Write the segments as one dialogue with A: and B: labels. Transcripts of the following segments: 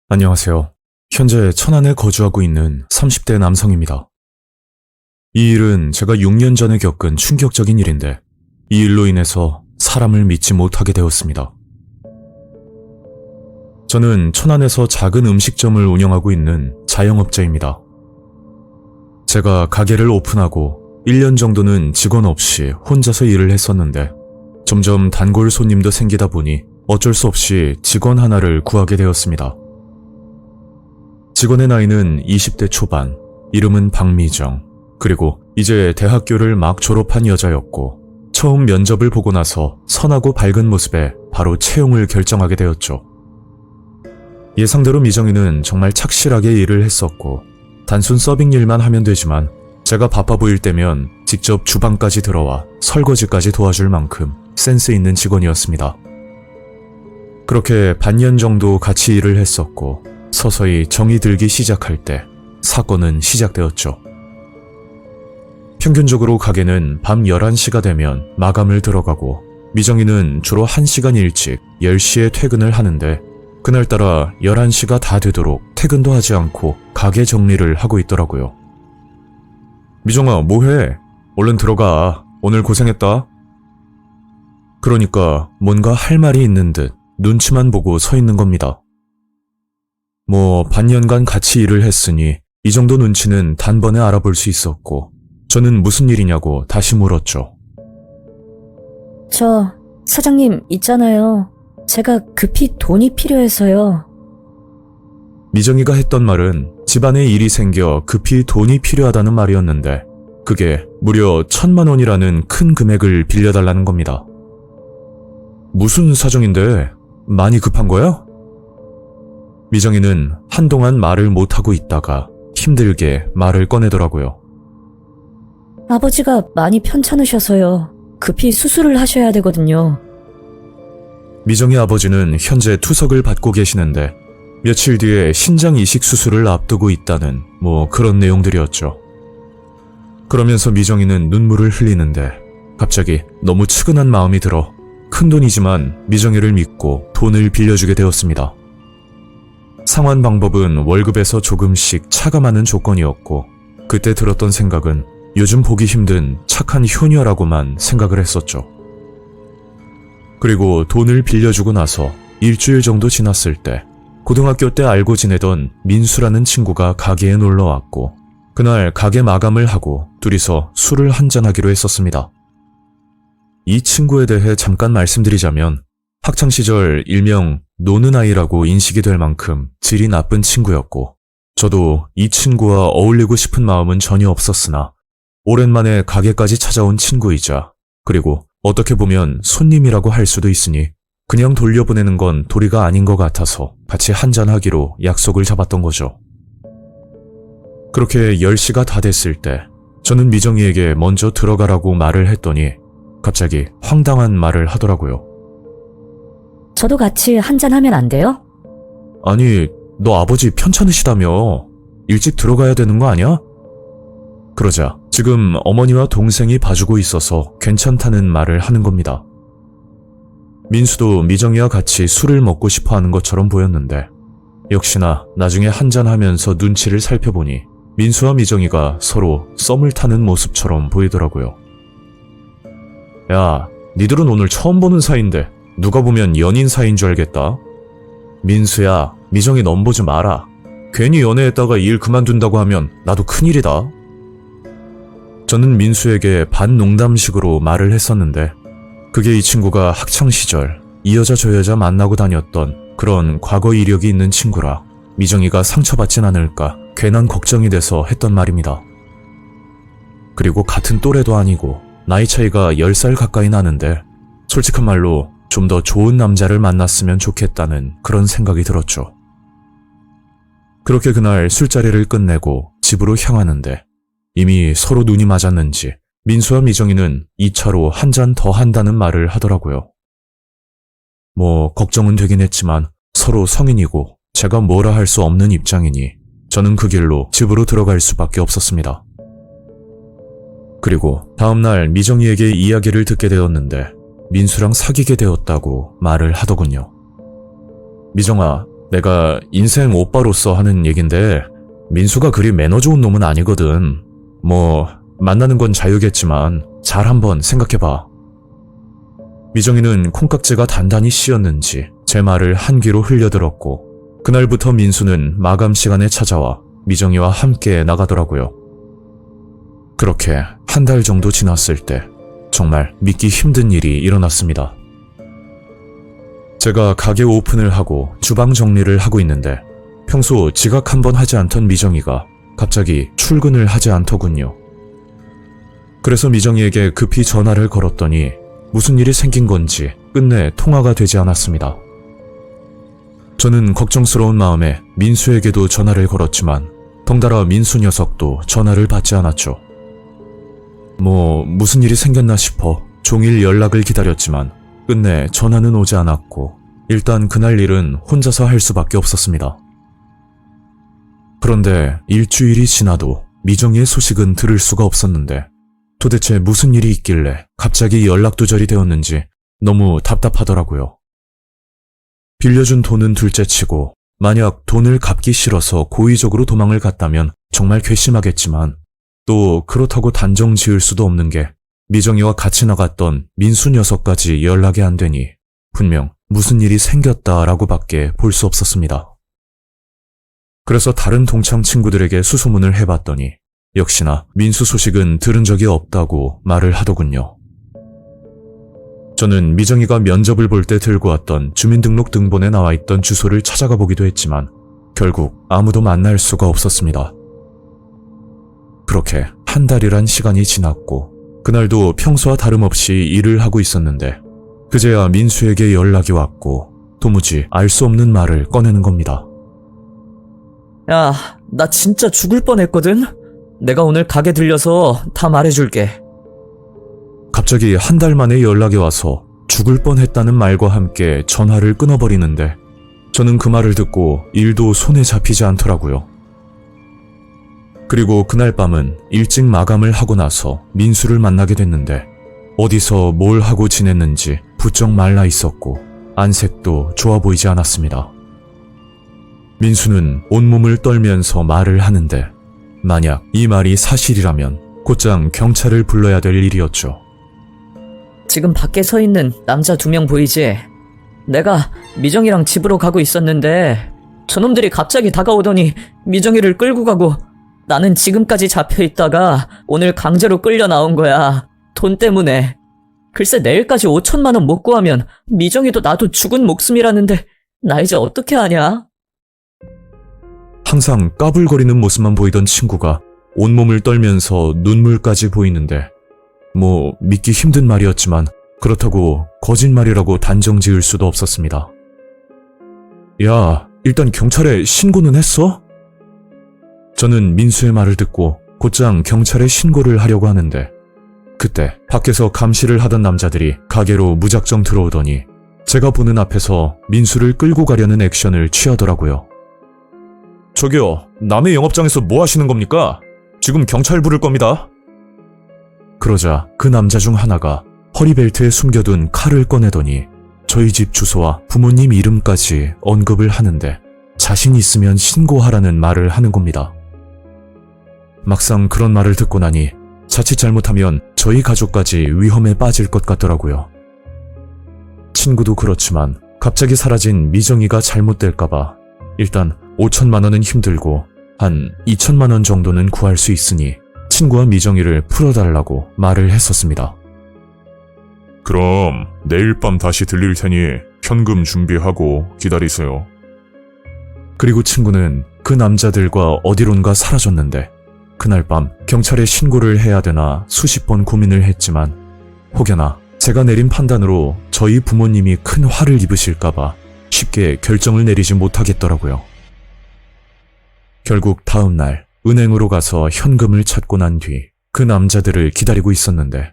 A: 안녕하세요. 현재 천안에 거주하고 있는 30대 남성입니다. 이 일은 제가 6년 전에 겪은 충격적인 일인데 이 일로 인해서 사람을 믿지 못하게 되었습니다. 저는 천안에서 작은 음식점을 운영하고 있는 자영업자입니다. 제가 가게를 오픈하고 1년 정도는 직원 없이 혼자서 일을 했었는데 점점 단골 손님도 생기다 보니 어쩔 수 없이 직원 하나를 구하게 되었습니다. 직원의 나이는 20대 초반, 이름은 박미정, 그리고 이제 대학교를 막 졸업한 여자였고 처음 면접을 보고 나서 선하고 밝은 모습에 바로 채용을 결정하게 되었죠. 예상대로 미정이는 정말 착실하게 일을 했었고 단순 서빙 일만 하면 되지만 제가 바빠 보일 때면 직접 주방까지 들어와 설거지까지 도와줄 만큼 센스 있는 직원이었습니다. 그렇게 반년 정도 같이 일을 했었고 서서히 정이 들기 시작할 때 사건은 시작되었죠. 평균적으로 가게는 밤 11시가 되면 마감을 들어가고 미정이는 주로 1시간 일찍 10시에 퇴근을 하는데 그날따라 11시가 다 되도록 퇴근도 하지 않고 가게 정리를 하고 있더라고요. 미정아, 뭐해? 얼른 들어가. 오늘 고생했다. 그러니까 뭔가 할 말이 있는 듯 눈치만 보고 서 있는 겁니다. 반년간 같이 일을 했으니 이 정도 눈치는 단번에 알아볼 수 있었고 저는 무슨 일이냐고 다시 물었죠.
B: 사장님 있잖아요. 제가 급히 돈이 필요해서요.
A: 미정이가 했던 말은 집안에 일이 생겨 급히 돈이 필요하다는 말이었는데 그게 무려 1,000만 원이라는 큰 금액을 빌려달라는 겁니다. 무슨 사정인데? 많이 급한 거야? 미정이는 한동안 말을 못하고 있다가 힘들게 말을 꺼내더라고요.
B: 아버지가 많이 편찮으셔서요. 급히 수술을 하셔야 되거든요.
A: 미정이 아버지는 현재 투석을 받고 계시는데 며칠 뒤에 신장 이식 수술을 앞두고 있다는 그런 내용들이었죠. 그러면서 미정이는 눈물을 흘리는데 갑자기 너무 측은한 마음이 들어 큰돈이지만 미정이를 믿고 돈을 빌려주게 되었습니다. 상환 방법은 월급에서 조금씩 차감하는 조건이었고 그때 들었던 생각은 요즘 보기 힘든 착한 효녀라고만 생각을 했었죠. 그리고 돈을 빌려주고 나서 일주일 정도 지났을 때 고등학교 때 알고 지내던 민수라는 친구가 가게에 놀러왔고 그날 가게 마감을 하고 둘이서 술을 한잔하기로 했었습니다. 이 친구에 대해 잠깐 말씀드리자면 학창시절 일명 노는 아이라고 인식이 될 만큼 질이 나쁜 친구였고 저도 이 친구와 어울리고 싶은 마음은 전혀 없었으나 오랜만에 가게까지 찾아온 친구이자 그리고 어떻게 보면 손님이라고 할 수도 있으니 그냥 돌려보내는 건 도리가 아닌 것 같아서 같이 한잔하기로 약속을 잡았던 거죠. 그렇게 10시가 다 됐을 때 저는 미정이에게 먼저 들어가라고 말을 했더니 갑자기 황당한 말을 하더라고요.
B: 저도 같이 한잔하면 안 돼요?
A: 아니, 너 아버지 편찮으시다며. 일찍 들어가야 되는 거 아니야? 그러자 지금 어머니와 동생이 봐주고 있어서 괜찮다는 말을 하는 겁니다. 민수도 미정이와 같이 술을 먹고 싶어 하는 것처럼 보였는데 역시나 나중에 한잔하면서 눈치를 살펴보니 민수와 미정이가 서로 썸을 타는 모습처럼 보이더라고요. 야, 니들은 오늘 처음 보는 사이인데 누가 보면 연인 사이인 줄 알겠다. 민수야, 미정이 넘보지 마라. 괜히 연애했다가 일 그만둔다고 하면 나도 큰일이다. 저는 민수에게 반농담식으로 말을 했었는데 그게 이 친구가 학창시절 이 여자 저 여자 만나고 다녔던 그런 과거 이력이 있는 친구라 미정이가 상처받진 않을까 괜한 걱정이 돼서 했던 말입니다. 그리고 같은 또래도 아니고 나이 차이가 10살 가까이 나는데 솔직한 말로 좀 더 좋은 남자를 만났으면 좋겠다는 그런 생각이 들었죠. 그렇게 그날 술자리를 끝내고 집으로 향하는데 이미 서로 눈이 맞았는지 민수와 미정이는 2차로 한 잔 더 한다는 말을 하더라고요. 걱정은 되긴 했지만 서로 성인이고 제가 뭐라 할 수 없는 입장이니 저는 그 길로 집으로 들어갈 수밖에 없었습니다. 그리고 다음날 미정이에게 이야기를 듣게 되었는데 민수랑 사귀게 되었다고 말을 하더군요. 미정아, 내가 인생 오빠로서 하는 얘긴데 민수가 그리 매너 좋은 놈은 아니거든. 뭐 만나는 건 자유겠지만 잘 한번 생각해봐. 미정이는 콩깍지가 단단히 씌었는지 제 말을 한 귀로 흘려들었고 그날부터 민수는 마감 시간에 찾아와 미정이와 함께 나가더라고요. 그렇게 한 달 정도 지났을 때 정말 믿기 힘든 일이 일어났습니다. 제가 가게 오픈을 하고 주방 정리를 하고 있는데 평소 지각 한번 하지 않던 미정이가 갑자기 출근을 하지 않더군요. 그래서 미정이에게 급히 전화를 걸었더니 무슨 일이 생긴 건지 끝내 통화가 되지 않았습니다. 저는 걱정스러운 마음에 민수에게도 전화를 걸었지만 덩달아 민수 녀석도 전화를 받지 않았죠. 무슨 일이 생겼나 싶어 종일 연락을 기다렸지만 끝내 전화는 오지 않았고 일단 그날 일은 혼자서 할 수밖에 없었습니다. 그런데 일주일이 지나도 미정이의 소식은 들을 수가 없었는데 도대체 무슨 일이 있길래 갑자기 연락두절이 되었는지 너무 답답하더라고요. 빌려준 돈은 둘째치고 만약 돈을 갚기 싫어서 고의적으로 도망을 갔다면 정말 괘씸하겠지만 또 그렇다고 단정 지을 수도 없는 게 미정이와 같이 나갔던 민수 녀석까지 연락이 안 되니 분명 무슨 일이 생겼다라고밖에 볼 수 없었습니다. 그래서 다른 동창 친구들에게 수소문을 해봤더니 역시나 민수 소식은 들은 적이 없다고 말을 하더군요. 저는 미정이가 면접을 볼 때 들고 왔던 주민등록 등본에 나와 있던 주소를 찾아가 보기도 했지만 결국 아무도 만날 수가 없었습니다. 그렇게 한 달이란 시간이 지났고 그날도 평소와 다름없이 일을 하고 있었는데 그제야 민수에게 연락이 왔고 도무지 알 수 없는 말을 꺼내는 겁니다.
C: 야, 나 진짜 죽을 뻔했거든? 내가 오늘 가게 들려서 다 말해줄게.
A: 갑자기 한 달 만에 연락이 와서 죽을 뻔했다는 말과 함께 전화를 끊어버리는데 저는 그 말을 듣고 일도 손에 잡히지 않더라고요. 그리고 그날 밤은 일찍 마감을 하고 나서 민수를 만나게 됐는데 어디서 뭘 하고 지냈는지 부쩍 말라 있었고 안색도 좋아 보이지 않았습니다. 민수는 온몸을 떨면서 말을 하는데 만약 이 말이 사실이라면 곧장 경찰을 불러야 될 일이었죠.
C: 지금 밖에 서 있는 남자 2명 보이지? 내가 미정이랑 집으로 가고 있었는데 저놈들이 갑자기 다가오더니 미정이를 끌고 가고 나는 지금까지 잡혀있다가 오늘 강제로 끌려 나온 거야. 돈 때문에. 글쎄 내일까지 5천만 원 못 구하면 미정이도 나도 죽은 목숨이라는데 나 이제 어떻게 하냐?
A: 항상 까불거리는 모습만 보이던 친구가 온몸을 떨면서 눈물까지 보이는데 믿기 힘든 말이었지만 그렇다고 거짓말이라고 단정 지을 수도 없었습니다. 야, 일단 경찰에 신고는 했어? 저는 민수의 말을 듣고 곧장 경찰에 신고를 하려고 하는데 그때 밖에서 감시를 하던 남자들이 가게로 무작정 들어오더니 제가 보는 앞에서 민수를 끌고 가려는 액션을 취하더라고요. 저기요, 남의 영업장에서 뭐 하시는 겁니까? 지금 경찰 부를 겁니다. 그러자 그 남자 중 하나가 허리벨트에 숨겨둔 칼을 꺼내더니 저희 집 주소와 부모님 이름까지 언급을 하는데 자신 있으면 신고하라는 말을 하는 겁니다. 막상 그런 말을 듣고 나니 자칫 잘못하면 저희 가족까지 위험에 빠질 것 같더라고요. 친구도 그렇지만 갑자기 사라진 미정이가 잘못될까봐 일단 5천만 원은 힘들고 한 2천만 원 정도는 구할 수 있으니 친구와 미정이를 풀어달라고 말을 했었습니다.
D: 그럼 내일 밤 다시 들릴 테니 현금 준비하고 기다리세요.
A: 그리고 친구는 그 남자들과 어디론가 사라졌는데 그날 밤 경찰에 신고를 해야 되나 수십 번 고민을 했지만 혹여나 제가 내린 판단으로 저희 부모님이 큰 화를 입으실까봐 쉽게 결정을 내리지 못하겠더라고요. 결국 다음 날 은행으로 가서 현금을 찾고 난 뒤 그 남자들을 기다리고 있었는데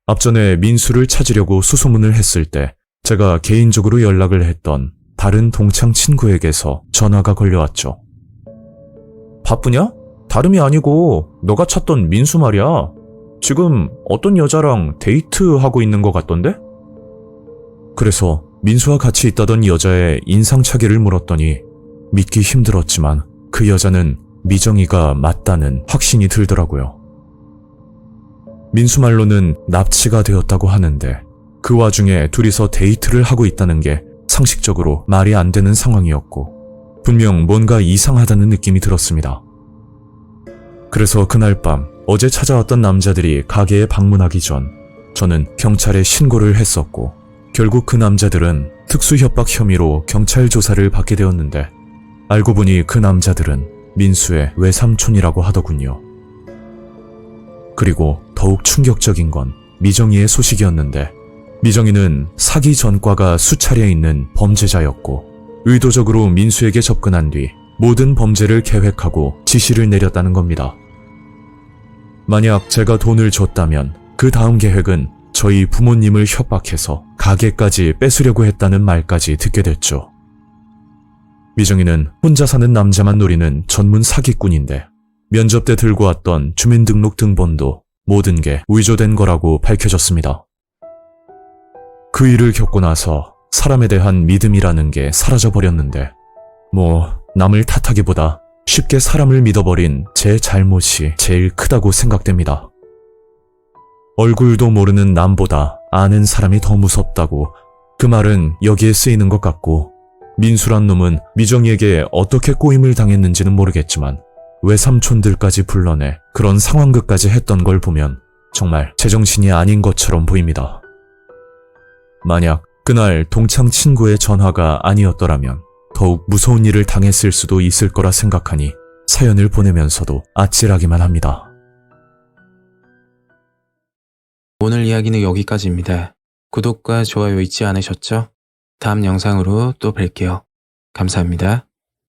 A: 앞전에 민수를 찾으려고 수소문을 했을 때 제가 개인적으로 연락을 했던 다른 동창 친구에게서 전화가 걸려왔죠. 바쁘냐? 다름이 아니고 너가 찾던 민수 말이야. 지금 어떤 여자랑 데이트하고 있는 것 같던데? 그래서 민수와 같이 있다던 여자의 인상착의를 물었더니 믿기 힘들었지만 그 여자는 미정이가 맞다는 확신이 들더라고요. 민수 말로는 납치가 되었다고 하는데 그 와중에 둘이서 데이트를 하고 있다는 게 상식적으로 말이 안 되는 상황이었고 분명 뭔가 이상하다는 느낌이 들었습니다. 그래서 그날 밤 어제 찾아왔던 남자들이 가게에 방문하기 전 저는 경찰에 신고를 했었고 결국 그 남자들은 특수협박 혐의로 경찰 조사를 받게 되었는데 알고 보니 그 남자들은 민수의 외삼촌이라고 하더군요. 그리고 더욱 충격적인 건 미정이의 소식이었는데 미정이는 사기 전과가 수차례 있는 범죄자였고 의도적으로 민수에게 접근한 뒤 모든 범죄를 계획하고 지시를 내렸다는 겁니다. 만약 제가 돈을 줬다면 그 다음 계획은 저희 부모님을 협박해서 가게까지 뺏으려고 했다는 말까지 듣게 됐죠. 미정이는 혼자 사는 남자만 노리는 전문 사기꾼인데 면접 때 들고 왔던 주민등록 등본도 모든 게 위조된 거라고 밝혀졌습니다. 그 일을 겪고 나서 사람에 대한 믿음이라는 게 사라져버렸는데 남을 탓하기보다 쉽게 사람을 믿어버린 제 잘못이 제일 크다고 생각됩니다. 얼굴도 모르는 남보다 아는 사람이 더 무섭다고 그 말은 여기에 쓰이는 것 같고 민수란 놈은 미정이에게 어떻게 꼬임을 당했는지는 모르겠지만 외삼촌들까지 불러내 그런 상황극까지 했던 걸 보면 정말 제정신이 아닌 것처럼 보입니다. 만약 그날 동창 친구의 전화가 아니었더라면 더욱 무서운 일을 당했을 수도 있을 거라 생각하니 사연을 보내면서도 아찔하기만 합니다.
E: 오늘 이야기는 여기까지입니다. 구독과 좋아요 잊지 않으셨죠? 다음 영상으로 또 뵐게요. 감사합니다.